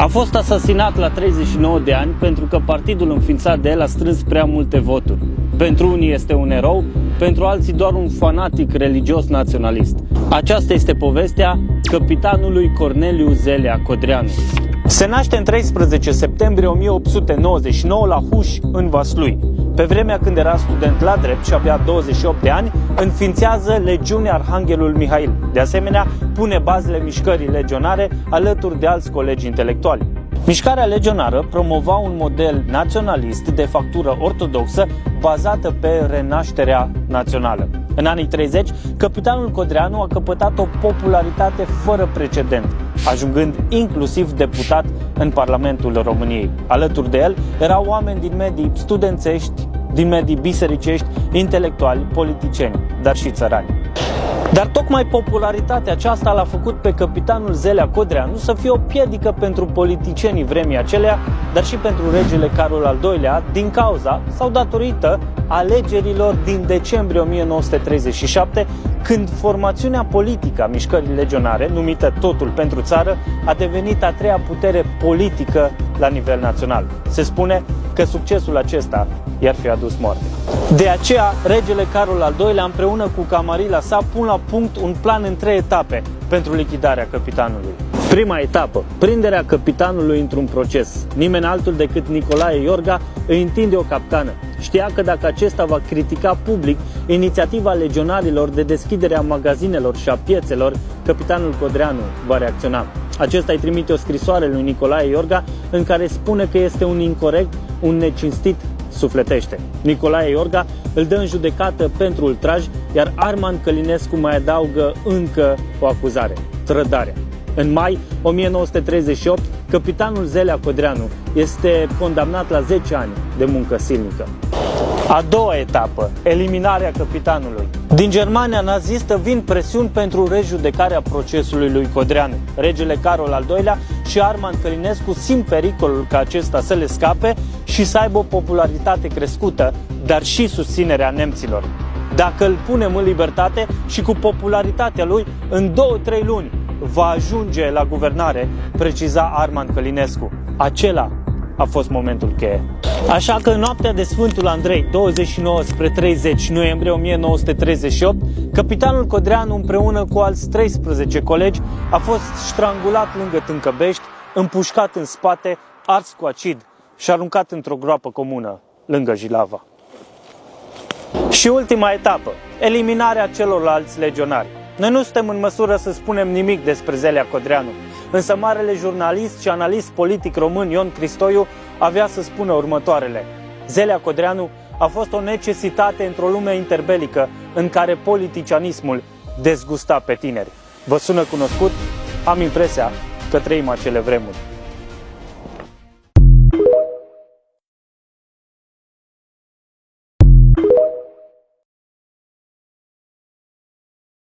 A fost asasinat la 39 de ani pentru că partidul înființat de el a strâns prea multe voturi. Pentru unii este un erou, pentru alții doar un fanatic religios naționalist. Aceasta este povestea căpitanului Corneliu Zelea Codreanu. Se naște în 13 septembrie 1899 la Huș, în Vaslui. Pe vremea când era student la drept și avea 28 de ani, înființează Legiunea Arhanghelul Mihail. De asemenea, pune bazele mișcării legionare alături de alți colegi intelectuali. Mișcarea legionară promova un model naționalist de factură ortodoxă bazată pe renașterea națională. În anii 30, căpitanul Codreanu a căpătat o popularitate fără precedent, ajungând inclusiv deputat în Parlamentul României. Alături de el erau oameni din medii studențești, din medii bisericești, intelectuali, politicieni, dar și țărani. Dar tocmai popularitatea aceasta l-a făcut pe căpitanul Zelea Codreanu să fie o piedică pentru politicienii vremii acelea, dar și pentru regele Carol al II-lea, din cauza sau datorită alegerilor din decembrie 1937, când formațiunea politică a mișcării legionare, numită Totul pentru Țară, a devenit a treia putere politică la nivel național. Se spune că succesul acesta i-ar fi adus moarte. De aceea, regele Carol al II-lea, împreună cu camarila sa, pun la punct un plan în 3 etape pentru lichidarea căpitanului. Prima etapă, prinderea căpitanului într-un proces. Nimeni altul decât Nicolae Iorga îi întinde o capcană. Știa că dacă acesta va critica public inițiativa legionarilor de deschidere a magazinelor și a piețelor, căpitanul Codreanu va reacționa. Acesta îi trimite o scrisoare lui Nicolae Iorga în care spune că este un incorect, un necinstit sufletește. Nicolae Iorga îl dă în judecată pentru ultraj, iar Arman Călinescu mai adaugă încă o acuzare: trădarea. În mai 1938, căpitanul Zelea Codreanu este condamnat la 10 ani de muncă silnică. A doua etapă, eliminarea căpitanului. Din Germania nazistă vin presiuni pentru rejudecarea procesului lui Codreanu. Regele Carol al II-lea și Arman Călinescu simt pericolul ca acesta să le scape și să aibă o popularitate crescută, dar și susținerea nemților. Dacă îl punem în libertate și cu popularitatea lui, în 2-3 luni va ajunge la guvernare, preciza Arman Călinescu. Acela a fost momentul cheie. Așa că în noaptea de Sfântul Andrei, 29 spre 30 noiembrie 1938, căpitanul Codreanu împreună cu alți 13 colegi a fost strangulat lângă Tâncăbești, împușcat în spate, ars cu acid și aruncat într-o groapă comună lângă Jilava. Și ultima etapă, eliminarea celorlalți legionari. Noi nu suntem în măsură să spunem nimic despre Zelea Codreanu, însă marele jurnalist și analist politic român Ion Cristoiu avea să spună următoarele: Zelea Codreanu a fost o necesitate într-o lume interbelică în care politicianismul dezgusta pe tineri. Vă sună cunoscut? Am impresia că trăim acele vremuri.